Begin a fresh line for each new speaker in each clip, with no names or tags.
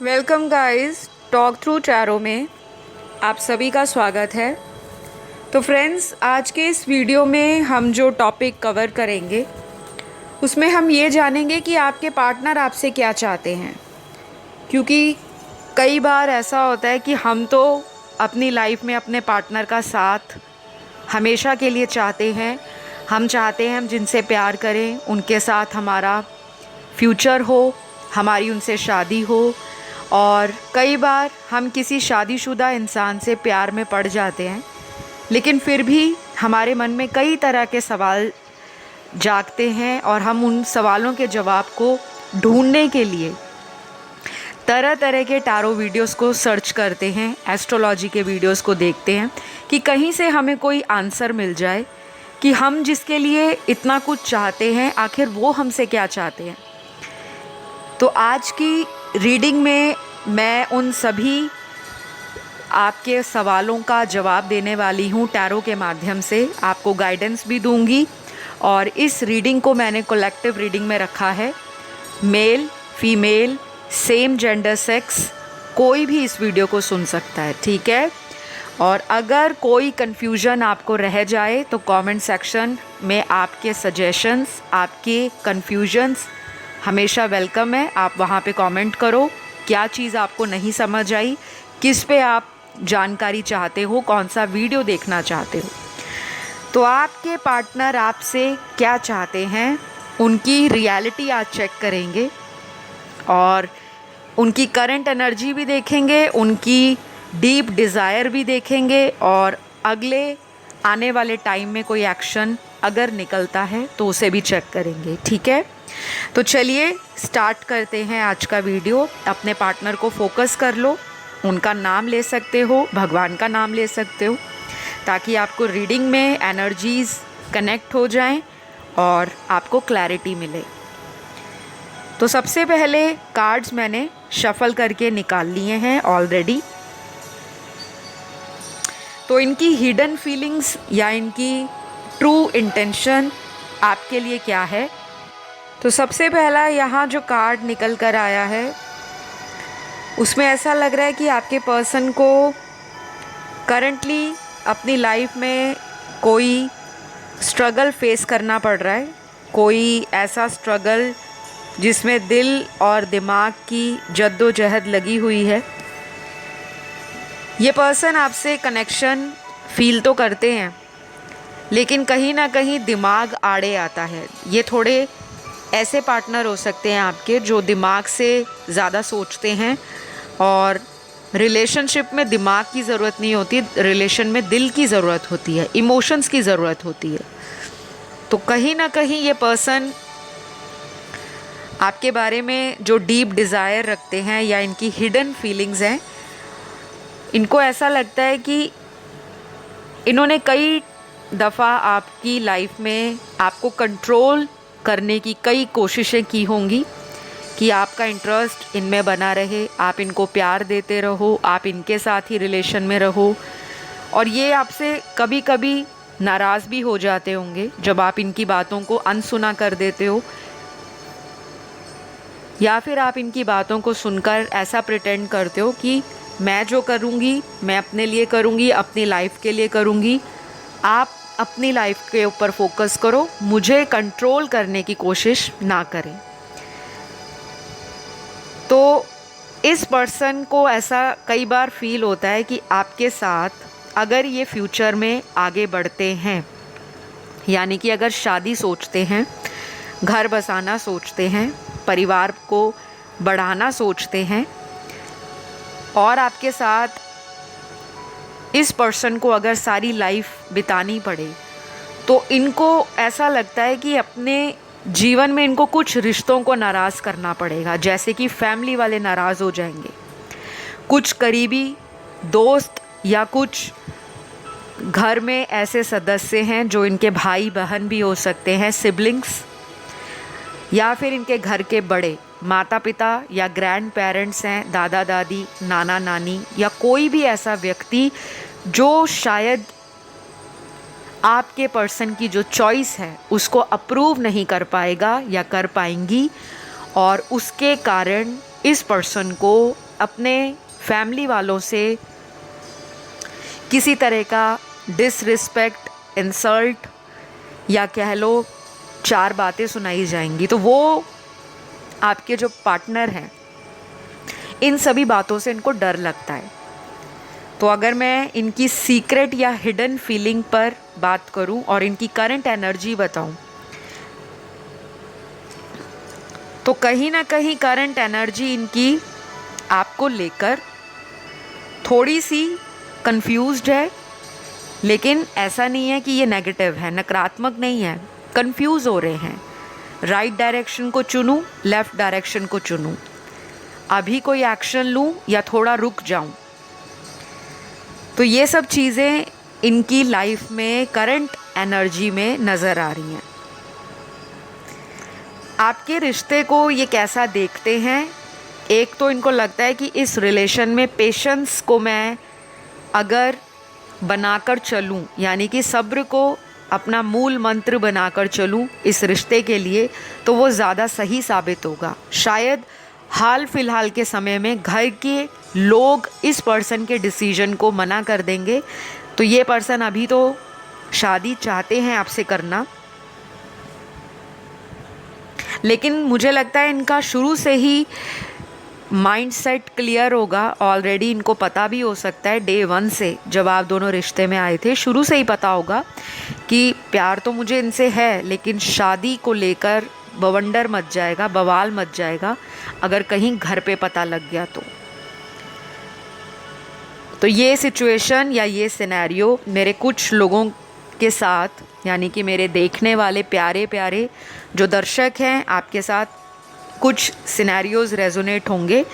Welcome guys, talk through tarot में आप सभी का स्वागत है। तो फ्रेंड्स, आज के इस वीडियो में हम जो टॉपिक कवर करेंगे उसमें हम ये जानेंगे कि आपके पार्टनर आपसे क्या चाहते हैं। क्योंकि कई बार ऐसा होता है कि हम तो अपनी लाइफ में अपने पार्टनर का साथ हमेशा के लिए चाहते हैं। हम चाहते हैं हम जिनसे प्यार करें उनके साथ हमारा फ्यूचर हो, हमारी उनसे शादी हो। और कई बार हम किसी शादीशुदा इंसान से प्यार में पड़ जाते हैं, लेकिन फिर भी हमारे मन में कई तरह के सवाल जागते हैं और हम उन सवालों के जवाब को ढूंढने के लिए तरह तरह के टैरो वीडियोस को सर्च करते हैं, एस्ट्रोलॉजी के वीडियोस को देखते हैं कि कहीं से हमें कोई आंसर मिल जाए कि हम जिसके लिए इतना कुछ चाहते हैं आखिर वो हमसे क्या चाहते हैं। तो आज की रीडिंग में मैं उन सभी आपके सवालों का जवाब देने वाली हूँ। टैरो के माध्यम से आपको गाइडेंस भी दूंगी। और इस रीडिंग को मैंने कलेक्टिव रीडिंग में रखा है। Male, female, same gender, sex, कोई भी इस वीडियो को सुन सकता है, ठीक है। और अगर कोई कन्फ्यूजन आपको रह जाए तो कमेंट सेक्शन में आपके सजेशंस, आपके कन्फ्यूजन्स हमेशा वेलकम है। आप वहाँ पे कमेंट करो, क्या चीज़ आपको नहीं समझ आई, किस पे आप जानकारी चाहते हो, कौन सा वीडियो देखना चाहते हो। तो आपके पार्टनर आपसे क्या चाहते हैं, उनकी रियलिटी आज चेक करेंगे और उनकी करंट एनर्जी भी देखेंगे, उनकी डीप डिज़ायर भी देखेंगे और अगले आने वाले टाइम में कोई एक्शन अगर निकलता है तो उसे भी चेक करेंगे, ठीक है। तो चलिए स्टार्ट करते हैं आज का वीडियो। अपने पार्टनर को फोकस कर लो, उनका नाम ले सकते हो, भगवान का नाम ले सकते हो, ताकि आपको रीडिंग में एनर्जीज़ कनेक्ट हो जाएं और आपको क्लैरिटी मिले। तो सबसे पहले कार्ड्स मैंने शफल करके निकाल लिए हैं ऑलरेडी। तो इनकी हिडन फीलिंग्स या इनकी ट्रू इंटेंशन आपके लिए क्या है। तो सबसे पहला यहाँ जो कार्ड निकल कर आया है उसमें ऐसा लग रहा है कि आपके पर्सन को करंटली अपनी लाइफ में कोई स्ट्रगल फेस करना पड़ रहा है। कोई ऐसा स्ट्रगल जिसमें दिल और दिमाग की जद्दोजहद लगी हुई है। ये पर्सन आपसे कनेक्शन फील तो करते हैं, लेकिन कहीं ना कहीं दिमाग आड़े आता है। ये थोड़े ऐसे पार्टनर हो सकते हैं आपके जो दिमाग से ज़्यादा सोचते हैं और रिलेशनशिप में दिमाग की ज़रूरत नहीं होती, रिलेशन में दिल की ज़रूरत होती है, इमोशंस की ज़रूरत होती है। तो कहीं ना कहीं ये पर्सन आपके बारे में जो डीप डिज़ायर रखते हैं या इनकी हिडन फीलिंग्स हैं, इनको ऐसा लगता है कि इन्होंने कई दफ़ा आपकी लाइफ में आपको कंट्रोल करने की कई कोशिशें की होंगी कि आपका इंटरेस्ट इनमें बना रहे, आप इनको प्यार देते रहो, आप इनके साथ ही रिलेशन में रहो। और ये आपसे कभी कभी नाराज़ भी हो जाते होंगे जब आप इनकी बातों को अनसुना कर देते हो, या फिर आप इनकी बातों को सुनकर ऐसा प्रिटेंड करते हो कि मैं जो करूँगी मैं अपने लिए करूँगी, अपनी लाइफ के लिए करूँगी, आप अपनी लाइफ के ऊपर फोकस करो, मुझे कंट्रोल करने की कोशिश ना करें। तो इस पर्सन को ऐसा कई बार फील होता है कि आपके साथ अगर ये फ्यूचर में आगे बढ़ते हैं, यानी कि अगर शादी सोचते हैं, घर बसाना सोचते हैं, परिवार को बढ़ाना सोचते हैं और आपके साथ इस पर्सन को अगर सारी लाइफ बितानी पड़े, तो इनको ऐसा लगता है कि अपने जीवन में इनको कुछ रिश्तों को नाराज़ करना पड़ेगा। जैसे कि फैमिली वाले नाराज़ हो जाएंगे, कुछ करीबी दोस्त या कुछ घर में ऐसे सदस्य हैं जो इनके भाई बहन भी हो सकते हैं, सिबलिंग्स, या फिर इनके घर के बड़े माता पिता या ग्रैंड पेरेंट्स हैं, दादा दादी, नाना नानी, या कोई भी ऐसा व्यक्ति जो शायद आपके पर्सन की जो चॉइस है उसको अप्रूव नहीं कर पाएगा या कर पाएंगी, और उसके कारण इस पर्सन को अपने फैमिली वालों से किसी तरह का डिसरिस्पेक्ट, इंसल्ट या कह लो 4 बातें सुनाई जाएंगी, तो वो आपके जो पार्टनर हैं इन सभी बातों से इनको डर लगता है। तो अगर मैं इनकी सीक्रेट या हिडन फीलिंग पर बात करूं और इनकी करंट एनर्जी बताऊं, तो कहीं ना कहीं करंट एनर्जी इनकी आपको लेकर थोड़ी सी कंफ्यूज्ड है, लेकिन ऐसा नहीं है कि ये नेगेटिव है, नकारात्मक नहीं है। कंफ्यूज हो रहे हैं, राइट डायरेक्शन को चुनूं, लेफ़्ट डायरेक्शन को चुनूं, अभी कोई एक्शन लूं या थोड़ा रुक जाऊं। तो ये सब चीज़ें इनकी लाइफ में करंट एनर्जी में नज़र आ रही हैं। आपके रिश्ते को ये कैसा देखते हैं? एक तो इनको लगता है कि इस रिलेशन में पेशेंस को मैं अगर बनाकर चलूं, यानी कि सब्र को अपना मूल मंत्र बनाकर चलूं इस रिश्ते के लिए, तो वो ज़्यादा सही साबित होगा। शायद हाल फिलहाल के समय में घर के लोग इस पर्सन के डिसीजन को मना कर देंगे, तो ये पर्सन अभी तो शादी चाहते हैं आपसे करना, लेकिन मुझे लगता है इनका शुरू से ही माइंड सेट क्लियर होगा। ऑलरेडी इनको पता भी हो सकता है डे 1 से, जब आप दोनों रिश्ते में आए थे, शुरू से ही पता होगा कि प्यार तो मुझे इनसे है, लेकिन शादी को लेकर बवंडर मच जाएगा, बवाल मच जाएगा अगर कहीं घर पे पता लग गया तो ये सिचुएशन या ये सिनेरियो मेरे कुछ लोगों के साथ, यानी कि मेरे देखने वाले प्यारे प्यारे जो दर्शक हैं, आपके साथ कुछ सिनेरियोज़ रेजोनेट होंगे,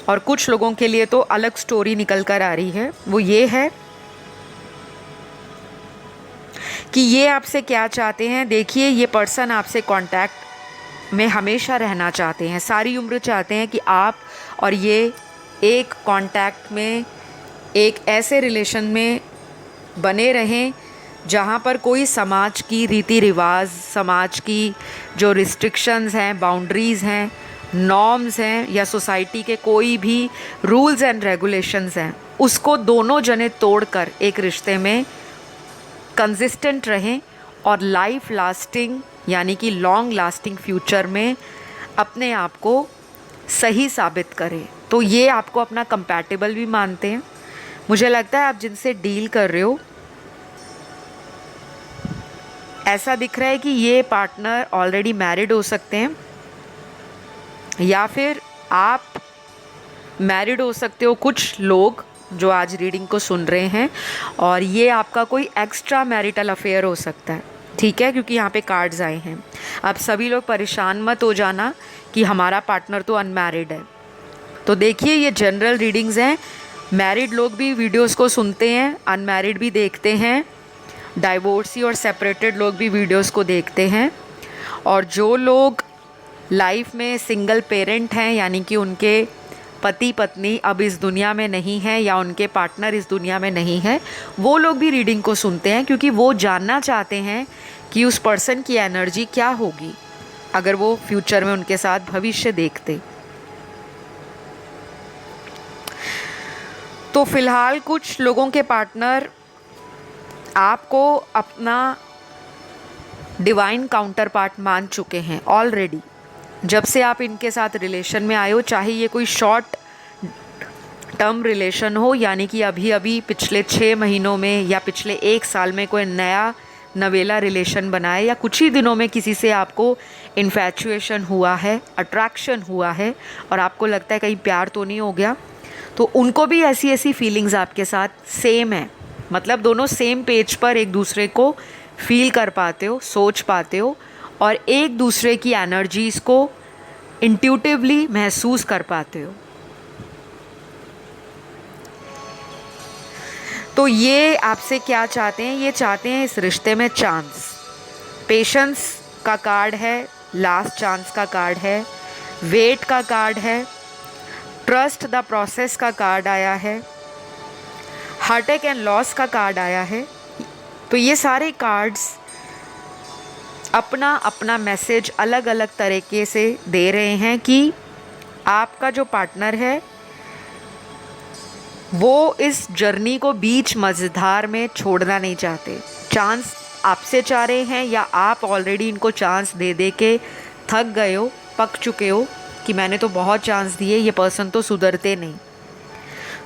और कुछ लोगों के लिए तो अलग स्टोरी निकल कर आ रही है। वो ये है कि ये आपसे क्या चाहते हैं। देखिए, ये पर्सन आपसे कांटेक्ट में हमेशा रहना चाहते हैं, सारी उम्र चाहते हैं कि आप और ये एक कांटेक्ट में, एक ऐसे रिलेशन में बने रहें जहाँ पर कोई समाज की रीति रिवाज, समाज की जो रिस्ट्रिक्शंस हैं, बाउंड्रीज़ हैं, नॉर्म्स हैं, या सोसाइटी के कोई भी रूल्स एंड रेगुलेशंस हैं, उसको दोनों जने तोड़कर एक रिश्ते में कंसिस्टेंट रहें और लाइफ लास्टिंग, यानी कि लॉन्ग लास्टिंग फ्यूचर में अपने आप को सही साबित करें। तो ये आपको अपना कंपैटिबल भी मानते हैं। मुझे लगता है आप जिनसे डील कर रहे हो, ऐसा दिख रहा है कि ये पार्टनर ऑलरेडी मैरिड हो सकते हैं, या फिर आप मैरिड हो सकते हो, कुछ लोग जो आज रीडिंग को सुन रहे हैं, और ये आपका कोई एक्स्ट्रा मैरिटल अफेयर हो सकता है। ठीक है, क्योंकि यहाँ पे कार्ड्स आए हैं। अब सभी लोग परेशान मत हो जाना कि हमारा पार्टनर तो अनमैरिड है। तो देखिए, ये जनरल रीडिंग्स हैं। मैरिड लोग भी वीडियोस को सुनते हैं, अनमैरिड भी देखते हैं, डाइवोर्सी और सेपरेटेड लोग भी वीडियोस को देखते हैं, और जो लोग लाइफ में सिंगल पेरेंट हैं, यानी कि उनके पति पत्नी अब इस दुनिया में नहीं है या उनके पार्टनर इस दुनिया में नहीं है, वो लोग भी रीडिंग को सुनते हैं, क्योंकि वो जानना चाहते हैं कि उस पर्सन की एनर्जी क्या होगी अगर वो फ्यूचर में उनके साथ भविष्य देखते। तो फिलहाल कुछ लोगों के पार्टनर आपको अपना डिवाइन काउंटर पार्ट मान चुके हैं ऑलरेडी। जब से आप इनके साथ रिलेशन में आए हो, चाहे ये कोई शॉर्ट टर्म रिलेशन हो, यानी कि अभी अभी पिछले 6 महीनों में या पिछले 1 साल में कोई नया नवेला रिलेशन बनाए, या कुछ ही दिनों में किसी से आपको इन्फैचुएशन हुआ है, अट्रैक्शन हुआ है, और आपको लगता है कहीं प्यार तो नहीं हो गया, तो उनको भी ऐसी ऐसी फीलिंग्स आपके साथ सेम है। मतलब दोनों सेम पेज पर एक दूसरे को फील कर पाते हो, सोच पाते हो, और एक दूसरे की एनर्जीज़ को इंट्यूटिवली महसूस कर पाते हो। तो ये आपसे क्या चाहते हैं? ये चाहते हैं इस रिश्ते में चांस। पेशेंस का कार्ड है, लास्ट चांस का कार्ड है, वेट का कार्ड है, ट्रस्ट द प्रोसेस का कार्ड आया है, हार्टएक एंड लॉस का कार्ड आया है। तो ये सारे कार्ड्स अपना अपना मैसेज अलग अलग तरीके से दे रहे हैं कि आपका जो पार्टनर है वो इस जर्नी को बीच मझधार में छोड़ना नहीं चाहते। चांस आपसे चाह रहे हैं या आप ऑलरेडी इनको चांस दे दे के थक गए हो, पक चुके हो कि मैंने तो बहुत चांस दिए, ये पर्सन तो सुधरते नहीं।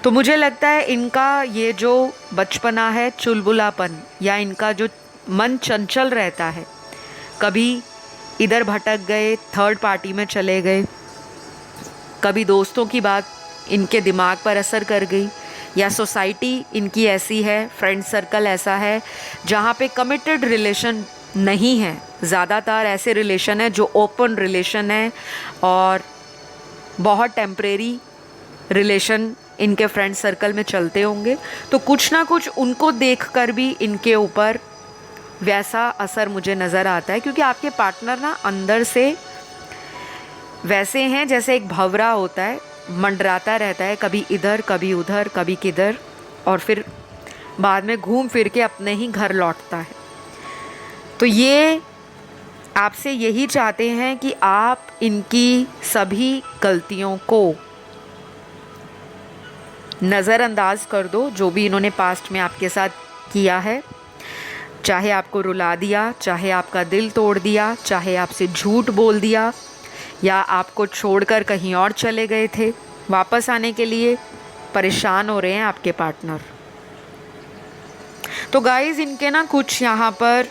तो मुझे लगता है इनका ये जो बचपना है, चुलबुलापन, या इनका जो मन चंचल रहता है, कभी इधर भटक गए, थर्ड पार्टी में चले गए, कभी दोस्तों की बात इनके दिमाग पर असर कर गई, या सोसाइटी इनकी ऐसी है, फ्रेंड सर्कल ऐसा है जहाँ पे कमिटेड रिलेशन नहीं है। ज़्यादातर ऐसे रिलेशन है जो ओपन रिलेशन है और बहुत टेम्परेरी रिलेशन इनके फ्रेंड सर्कल में चलते होंगे। तो कुछ ना कुछ उनको देखकर भी इनके ऊपर वैसा असर मुझे नज़र आता है, क्योंकि आपके पार्टनर ना अंदर से वैसे हैं जैसे एक भंवरा होता है, मंडराता रहता है, कभी इधर कभी उधर कभी किधर, और फिर बाद में घूम फिर के अपने ही घर लौटता है। तो ये आपसे यही चाहते हैं कि आप इनकी सभी गलतियों को नज़रअंदाज कर दो, जो भी इन्होंने पास्ट में आपके साथ किया है। चाहे आपको रुला दिया, चाहे आपका दिल तोड़ दिया, चाहे आपसे झूठ बोल दिया, या आपको छोड़कर कहीं और चले गए थे, वापस आने के लिए परेशान हो रहे हैं आपके पार्टनर। तो गाइस, इनके ना कुछ यहाँ पर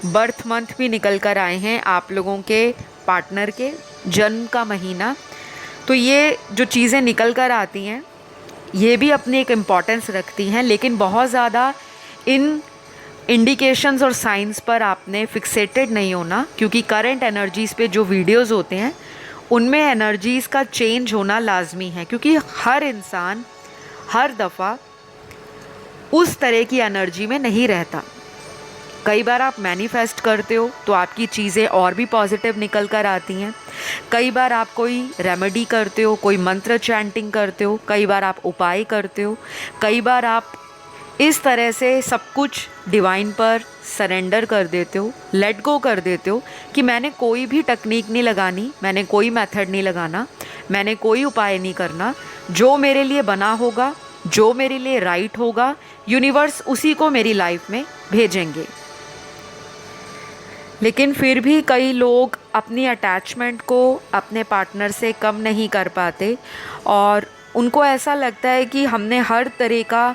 बर्थ मंथ भी निकल कर आए हैं, आप लोगों के पार्टनर के जन्म का महीना। तो ये जो चीज़ें निकल कर आती हैं ये भी अपनी एक इम्पॉर्टेंस रखती हैं, लेकिन बहुत ज़्यादा इन इंडिकेशंस और साइंस पर आपने फिक्सेटेड नहीं होना, क्योंकि करंट एनर्जीज़ पे जो वीडियोस होते हैं उनमें एनर्जीज़ का चेंज होना लाजमी है, क्योंकि हर इंसान हर दफ़ा उस तरह की एनर्जी में नहीं रहता। कई बार आप मैनिफेस्ट करते हो तो आपकी चीज़ें और भी पॉजिटिव निकल कर आती हैं। कई बार आप कोई रेमेडी करते हो, कोई मंत्र चैंटिंग करते हो, कई बार आप उपाय करते हो, कई बार आप इस तरह से सब कुछ डिवाइन पर सरेंडर कर देते हो, लेट गो कर देते हो कि मैंने कोई भी टेक्निक नहीं लगानी, मैंने कोई मेथड नहीं लगाना, मैंने कोई उपाय नहीं करना, जो मेरे लिए बना होगा, जो मेरे लिए राइट होगा, यूनिवर्स उसी को मेरी लाइफ में भेजेंगे। लेकिन फिर भी कई लोग अपनी अटैचमेंट को अपने पार्टनर से कम नहीं कर पाते, और उनको ऐसा लगता है कि हमने हर तरह का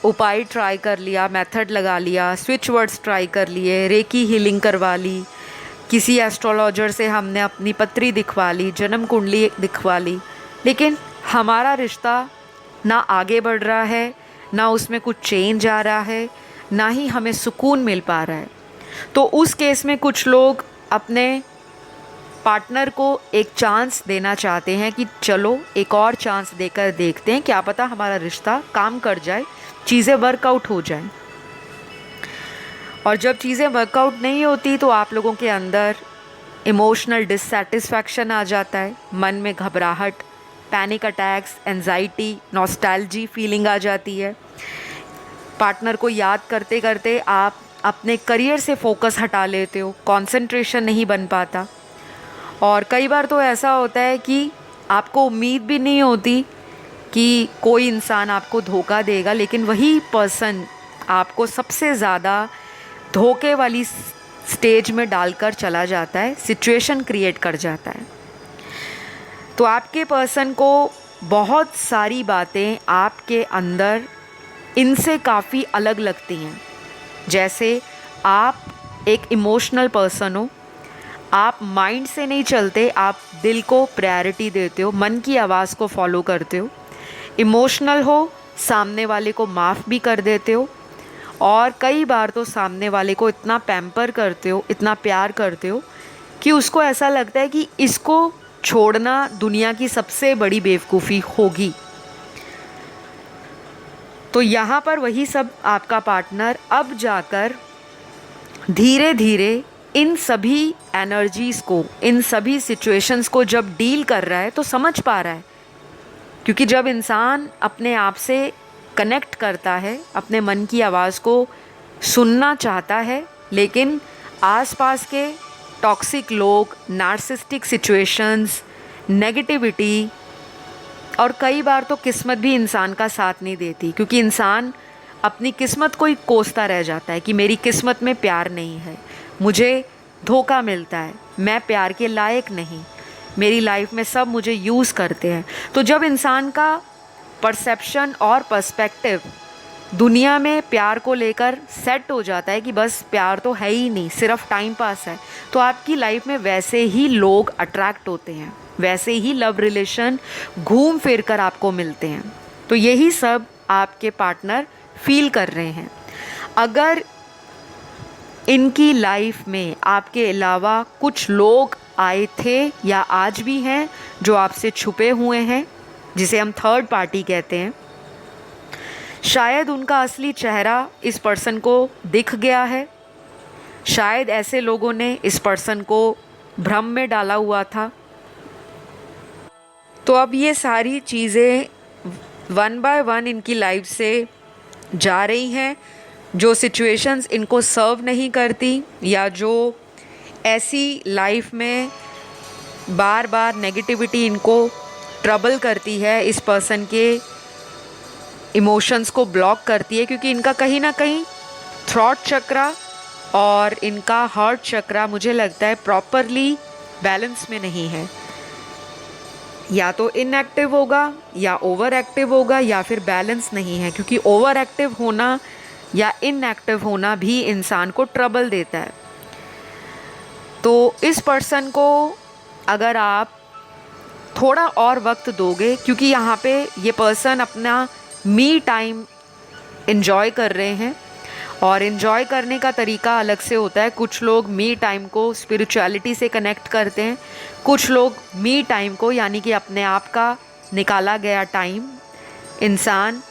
उपाय ट्राई कर लिया, मेथड लगा लिया, स्विच वर्ड्स ट्राई कर लिए, रेकी हीलिंग करवा ली, किसी एस्ट्रोलॉजर से हमने अपनी पत्री दिखवा ली, जन्म कुंडली दिखवा ली, लेकिन हमारा रिश्ता ना आगे बढ़ रहा है, ना उसमें कुछ चेंज आ रहा है, ना ही हमें सुकून मिल पा रहा है। तो उस केस में कुछ लोग अपने पार्टनर को एक चांस देना चाहते हैं कि चलो एक और चांस देकर देखते हैं, क्या पता हमारा रिश्ता काम कर जाए, चीज़ें वर्कआउट हो जाएं। और जब चीज़ें वर्कआउट नहीं होती तो आप लोगों के अंदर इमोशनल डिससैटिस्फैक्शन आ जाता है, मन में घबराहट, पैनिक अटैक्स, एंजाइटी, नॉस्टैल्जी फीलिंग आ जाती है। पार्टनर को याद करते करते आप अपने करियर से फोकस हटा लेते हो, कंसंट्रेशन नहीं बन पाता। और कई बार तो ऐसा होता है कि आपको उम्मीद भी नहीं होती कि कोई इंसान आपको धोखा देगा, लेकिन वही पर्सन आपको सबसे ज़्यादा धोखे वाली स्टेज में डालकर चला जाता है, सिचुएशन क्रिएट कर जाता है। तो आपके पर्सन को बहुत सारी बातें आपके अंदर इनसे काफ़ी अलग लगती हैं। जैसे आप एक इमोशनल पर्सन हो, आप माइंड से नहीं चलते, आप दिल को प्रायोरिटी देते हो, मन की आवाज़ को फॉलो करते हो, इमोशनल हो, सामने वाले को माफ़ भी कर देते हो, और कई बार तो सामने वाले को इतना पैम्पर करते हो, इतना प्यार करते हो कि उसको ऐसा लगता है कि इसको छोड़ना दुनिया की सबसे बड़ी बेवकूफ़ी होगी। तो यहाँ पर वही सब आपका पार्टनर अब जाकर धीरे धीरे इन सभी एनर्जीज़ को, इन सभी सिचुएशंस को जब डील कर रहा है तो समझ पा रहा है, क्योंकि जब इंसान अपने आप से कनेक्ट करता है, अपने मन की आवाज़ को सुनना चाहता है, लेकिन आसपास के टॉक्सिक लोग, नार्सिसिस्टिक सिचुएशंस, नेगेटिविटी और कई बार तो किस्मत भी इंसान का साथ नहीं देती, क्योंकि इंसान अपनी किस्मत को ही कोसता रह जाता है कि मेरी किस्मत में प्यार नहीं है, मुझे धोखा मिलता है, मैं प्यार के लायक नहीं, मेरी लाइफ में सब मुझे यूज़ करते हैं। तो जब इंसान का परसेप्शन और पर्सपेक्टिव दुनिया में प्यार को लेकर सेट हो जाता है कि बस प्यार तो है ही नहीं, सिर्फ टाइम पास है, तो आपकी लाइफ में वैसे ही लोग अट्रैक्ट होते हैं, वैसे ही लव रिलेशन घूम फिर कर आपको मिलते हैं। तो यही सब आपके पार्टनर फील कर रहे हैं। अगर इनकी लाइफ में आपके अलावा कुछ लोग आए थे या आज भी हैं जो आपसे छुपे हुए हैं, जिसे हम थर्ड पार्टी कहते हैं, शायद उनका असली चेहरा इस पर्सन को दिख गया है, शायद ऐसे लोगों ने इस पर्सन को भ्रम में डाला हुआ था। तो अब ये सारी चीज़ें वन बाय वन इनकी लाइफ से जा रही हैं, जो सिचुएशंस इनको सर्व नहीं करती या जो ऐसी लाइफ में बार बार नेगेटिविटी इनको ट्रबल करती है, इस पर्सन के इमोशंस को ब्लॉक करती है, क्योंकि इनका कहीं ना कहीं थ्रॉट चक्रा और इनका हार्ट चक्रा मुझे लगता है प्रॉपरली बैलेंस में नहीं है। या तो इनएक्टिव होगा या ओवर एक्टिव होगा या फिर बैलेंस नहीं है, क्योंकि ओवर एक्टिव होना या इनएक्टिव होना भी इंसान को ट्रबल देता है। तो इस पर्सन को अगर आप थोड़ा और वक्त दोगे, क्योंकि यहाँ पे ये पर्सन अपना मी टाइम इन्जॉय कर रहे हैं, और इन्जॉय करने का तरीका अलग से होता है। कुछ लोग मी टाइम को स्पिरिचुअलिटी से कनेक्ट करते हैं, कुछ लोग मी टाइम को यानी कि अपने आप का निकाला गया टाइम इंसान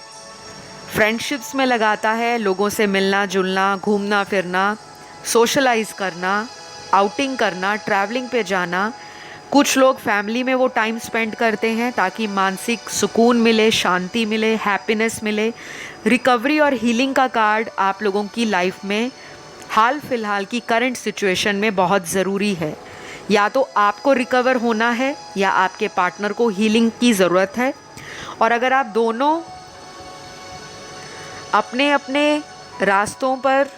फ्रेंडशिप्स में लगाता है, लोगों से मिलना जुलना, घूमना फिरना, सोशलाइज करना, आउटिंग करना, ट्रैवलिंग पे जाना। कुछ लोग फैमिली में वो टाइम स्पेंड करते हैं ताकि मानसिक सुकून मिले, शांति मिले, हैप्पीनेस मिले। रिकवरी और हीलिंग का कार्ड आप लोगों की लाइफ में हाल फिलहाल की करंट सिचुएशन में बहुत ज़रूरी है। या तो आपको रिकवर होना है या आपके पार्टनर को हीलिंग की ज़रूरत है। और अगर आप दोनों अपने अपने रास्तों पर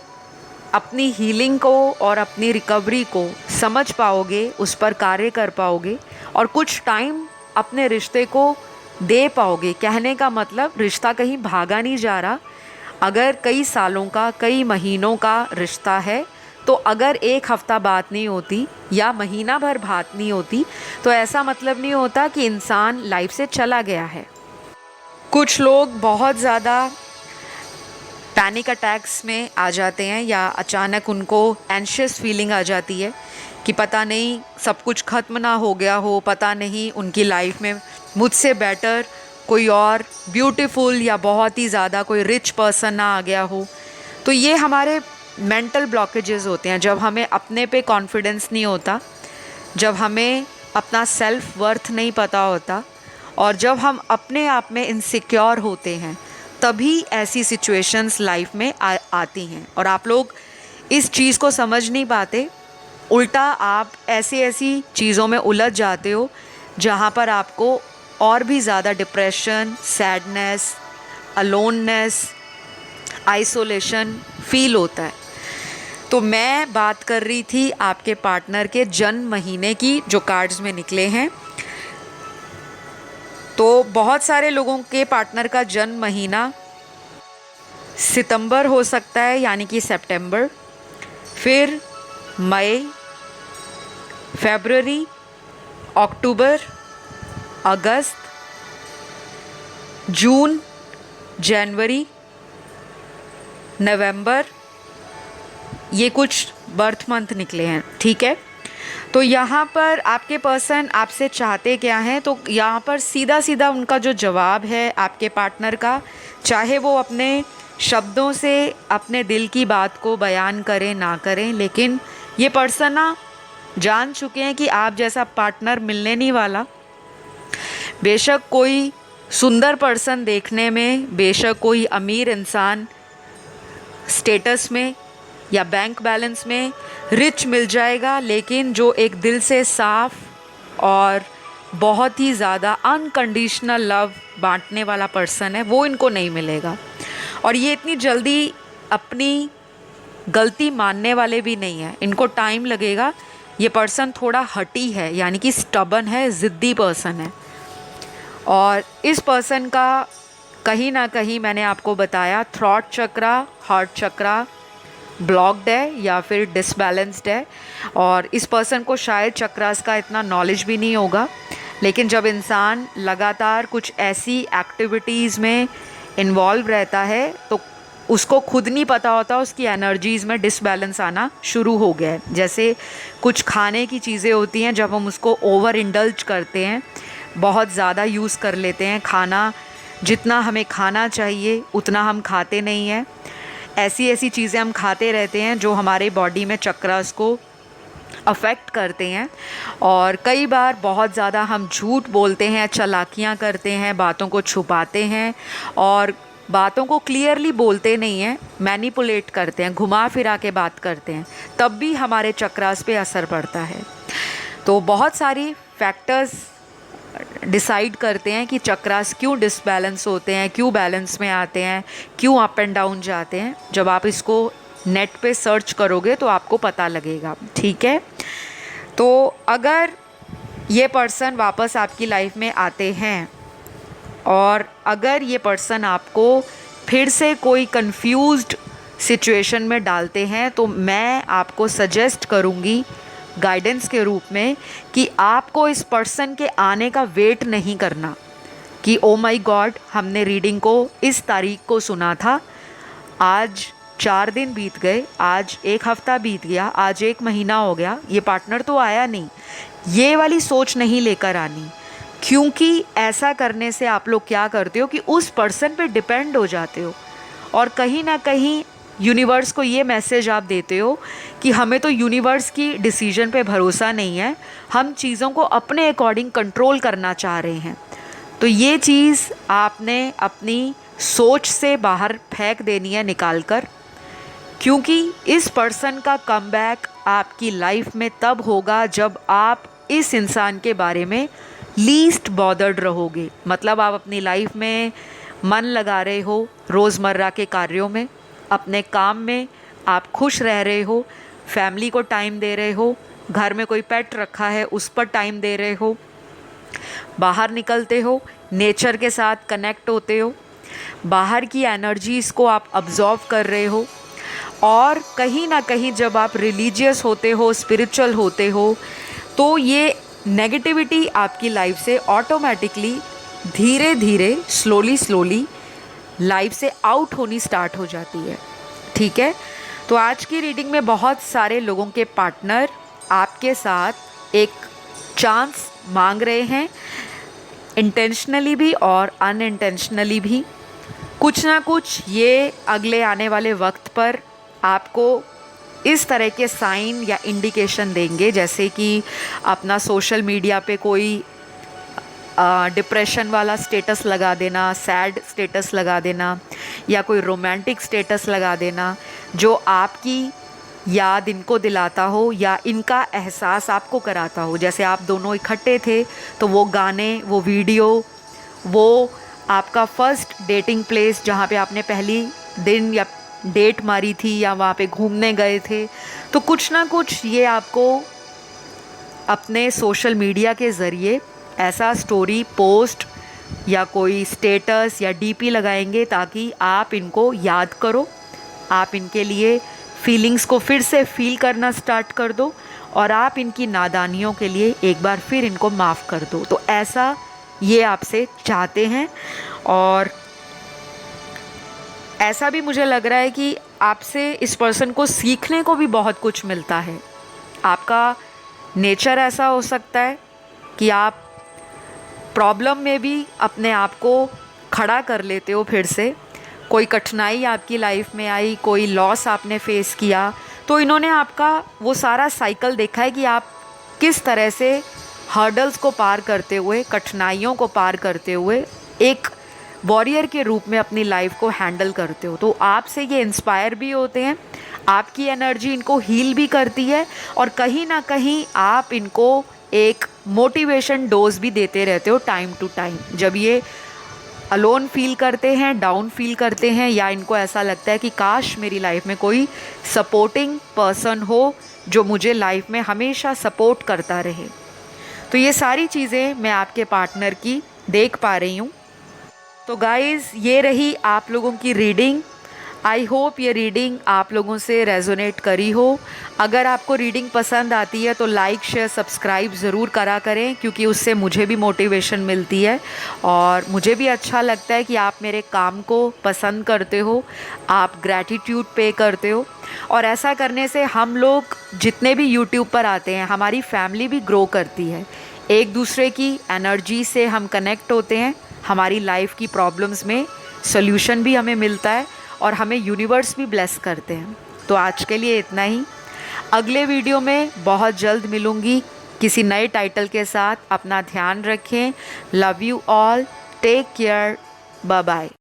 अपनी हीलिंग को और अपनी रिकवरी को समझ पाओगे, उस पर कार्य कर पाओगे और कुछ टाइम अपने रिश्ते को दे पाओगे। कहने का मतलब रिश्ता कहीं भागा नहीं जा रहा। अगर कई सालों का, कई महीनों का रिश्ता है, तो अगर एक हफ़्ता बात नहीं होती या महीना भर बात नहीं होती, तो ऐसा मतलब नहीं होता कि इंसान लाइफ से चला गया है। कुछ लोग बहुत ज़्यादा पैनिक अटैक्स में आ जाते हैं या अचानक उनको एंशियस फीलिंग आ जाती है कि पता नहीं सब कुछ ख़त्म ना हो गया हो, पता नहीं उनकी लाइफ में मुझसे बेटर कोई और ब्यूटीफुल या बहुत ही ज़्यादा कोई रिच पर्सन ना आ गया हो। तो ये हमारे मेंटल ब्लॉकेजेस होते हैं, जब हमें अपने पे कॉन्फिडेंस नहीं होता, जब हमें अपना सेल्फ वर्थ नहीं पता होता और जब हम अपने आप में इनसिक्योर होते हैं, तभी ऐसी सिचुएशंस लाइफ में आती हैं। और आप लोग इस चीज़ को समझ नहीं पाते, उल्टा आप ऐसी चीज़ों में उलझ जाते हो जहाँ पर आपको और भी ज़्यादा depression, sadness, aloneness, isolation feel होता है। तो मैं बात कर रही थी आपके पार्टनर के जन्म महीने की, जो कार्ड्स में निकले हैं। तो बहुत सारे लोगों के पार्टनर का जन्म महीना सितंबर हो सकता है, यानी कि सितंबर, फिर मई, फरवरी, अक्टूबर, अगस्त, जून, जनवरी, नवंबर, ये कुछ बर्थ मंथ निकले हैं, ठीक है। तो यहाँ पर आपके पर्सन आपसे चाहते क्या हैं, तो यहाँ पर सीधा सीधा उनका जो जवाब है आपके पार्टनर का, चाहे वो अपने शब्दों से अपने दिल की बात को बयान करें ना करें, लेकिन ये पर्सन ना जान चुके हैं कि आप जैसा पार्टनर मिलने नहीं वाला। बेशक कोई सुंदर पर्सन देखने में, बेशक कोई अमीर इंसान स्टेटस में या बैंक बैलेंस में रिच मिल जाएगा, लेकिन जो एक दिल से साफ और बहुत ही ज़्यादा अनकंडीशनल लव बांटने वाला पर्सन है, वो इनको नहीं मिलेगा। और ये इतनी जल्दी अपनी गलती मानने वाले भी नहीं हैं, इनको टाइम लगेगा। ये पर्सन थोड़ा हटी है, यानी कि स्टबन है, ज़िद्दी पर्सन है। और इस पर्सन का कहीं ना कहीं मैंने आपको बताया थ्रॉट चक्रा, हार्ट चक्रा ब्लॉक्ड है या फिर डिसबैलेंस्ड है। और इस पर्सन को शायद चक्रास का इतना नॉलेज भी नहीं होगा, लेकिन जब इंसान लगातार कुछ ऐसी एक्टिविटीज़ में इन्वॉल्व रहता है तो उसको खुद नहीं पता होता उसकी एनर्जीज़ में डिसबैलेंस आना शुरू हो गया है। जैसे कुछ खाने की चीज़ें होती हैं, जब हम उसको ओवर इंडल्ज करते हैं, बहुत ज़्यादा यूज़ कर लेते हैं, खाना जितना हमें खाना चाहिए उतना हम खाते नहीं हैं। ऐसी ऐसी चीज़ें हम खाते रहते हैं जो हमारे बॉडी में चक्रास को अफेक्ट करते हैं। और कई बार बहुत ज़्यादा हम झूठ बोलते हैं, चालाकियाँ करते हैं, बातों को छुपाते हैं और बातों को क्लियरली बोलते नहीं हैं, मैनिपुलेट करते हैं, घुमा फिरा के बात करते हैं, तब भी हमारे चक्रास पे असर पड़ता है। तो बहुत सारी फैक्टर्स डिसाइड करते हैं कि चक्रास क्यों डिसबैलेंस होते हैं, क्यों बैलेंस में आते हैं, क्यों अप एंड डाउन जाते हैं। जब आप इसको नेट पे सर्च करोगे तो आपको पता लगेगा, ठीक है। तो अगर ये पर्सन वापस आपकी लाइफ में आते हैं और अगर ये पर्सन आपको फिर से कोई कंफ्यूज्ड सिचुएशन में डालते हैं, तो मैं आपको सजेस्ट करूँगी गाइडेंस के रूप में कि आपको इस पर्सन के आने का वेट नहीं करना कि ओ माय गॉड हमने रीडिंग को इस तारीख को सुना था, आज 4 दिन बीत गए, आज 1 हफ्ता बीत गया, आज 1 महीना हो गया, ये पार्टनर तो आया नहीं। ये वाली सोच नहीं लेकर आनी, क्योंकि ऐसा करने से आप लोग क्या करते हो कि उस पर्सन पे डिपेंड हो जाते हो और कहीं ना कहीं यूनिवर्स को ये मैसेज आप देते हो कि हमें तो यूनिवर्स की डिसीजन पे भरोसा नहीं है, हम चीज़ों को अपने अकॉर्डिंग कंट्रोल करना चाह रहे हैं। तो ये चीज़ आपने अपनी सोच से बाहर फेंक देनी है निकाल कर, क्योंकि इस पर्सन का कमबैक आपकी लाइफ में तब होगा जब आप इस इंसान के बारे में लीस्ट बॉदर्ड रहोगे। मतलब आप अपनी लाइफ में मन लगा रहे हो, रोज़मर्रा के कार्यों में, अपने काम में आप खुश रह रहे हो, फैमिली को टाइम दे रहे हो, घर में कोई पेट रखा है उस पर टाइम दे रहे हो, बाहर निकलते हो, नेचर के साथ कनेक्ट होते हो, बाहर की एनर्जीज़ को आप अब्जॉर्व कर रहे हो। और कहीं ना कहीं जब आप रिलीजियस होते हो, स्पिरिचुअल होते हो, तो ये नेगेटिविटी आपकी लाइफ से ऑटोमेटिकली धीरे धीरे स्लोली लाइफ से आउट होनी स्टार्ट हो जाती है, ठीक है। तो आज की रीडिंग में बहुत सारे लोगों के पार्टनर आपके साथ एक चांस मांग रहे हैं, इंटेंशनली भी और अनइंटेंशनली भी। कुछ ना कुछ ये अगले आने वाले वक्त पर आपको इस तरह के साइन या इंडिकेशन देंगे, जैसे कि अपना सोशल मीडिया पे कोई डिप्रेशन वाला स्टेटस लगा देना, सैड स्टेटस लगा देना, या कोई रोमांटिक स्टेटस लगा देना जो आपकी याद इनको दिलाता हो या इनका एहसास आपको कराता हो। जैसे आप दोनों इकट्ठे थे तो वो गाने, वो वीडियो, वो आपका फर्स्ट डेटिंग प्लेस जहाँ पे आपने पहली दिन या डेट मारी थी या वहाँ पे घूमने गए थे, तो कुछ ना कुछ ये आपको अपने सोशल मीडिया के ज़रिए ऐसा स्टोरी पोस्ट या कोई स्टेटस या डीपी लगाएंगे ताकि आप इनको याद करो, आप इनके लिए फीलिंग्स को फिर से फील करना स्टार्ट कर दो और आप इनकी नादानियों के लिए एक बार फिर इनको माफ़ कर दो। तो ऐसा ये आपसे चाहते हैं। और ऐसा भी मुझे लग रहा है कि आपसे इस पर्सन को सीखने को भी बहुत कुछ मिलता है। आपका नेचर ऐसा हो सकता है कि आप प्रॉब्लम में भी अपने आप को खड़ा कर लेते हो। फिर से कोई कठिनाई आपकी लाइफ में आई, कोई लॉस आपने फेस किया, तो इन्होंने आपका वो सारा साइकिल देखा है कि आप किस तरह से हर्डल्स को पार करते हुए, कठिनाइयों को पार करते हुए एक वॉरियर के रूप में अपनी लाइफ को हैंडल करते हो। तो आपसे ये इंस्पायर भी होते हैं, आपकी एनर्जी इनको हील भी करती है और कहीं ना कहीं आप इनको एक मोटिवेशन डोज भी देते रहते हो टाइम टू टाइम। जब ये अलोन फील करते हैं, डाउन फील करते हैं, या इनको ऐसा लगता है कि काश मेरी लाइफ में कोई सपोर्टिंग पर्सन हो जो मुझे लाइफ में हमेशा सपोर्ट करता रहे। तो ये सारी चीज़ें मैं आपके पार्टनर की देख पा रही हूँ। तो गाइज़, ये रही आप लोगों की रीडिंग। आई होप ये रीडिंग आप लोगों से रेजोनेट करी हो। अगर आपको रीडिंग पसंद आती है तो लाइक शेयर सब्सक्राइब ज़रूर करा करें, क्योंकि उससे मुझे भी मोटिवेशन मिलती है और मुझे भी अच्छा लगता है कि आप मेरे काम को पसंद करते हो, आप ग्रैटिट्यूड पे करते हो। और ऐसा करने से हम लोग जितने भी यूट्यूब पर आते हैं, हमारी फैमिली भी ग्रो करती है। एक दूसरे की एनर्जी से हम कनेक्ट होते हैं, हमारी लाइफ की प्रॉब्लम्स में सोल्यूशन भी हमें मिलता है और हमें यूनिवर्स भी ब्लेस करते हैं। तो आज के लिए इतना ही। अगले वीडियो में बहुत जल्द मिलूँगी किसी नए टाइटल के साथ। अपना ध्यान रखें। Love you all, take care, bye bye.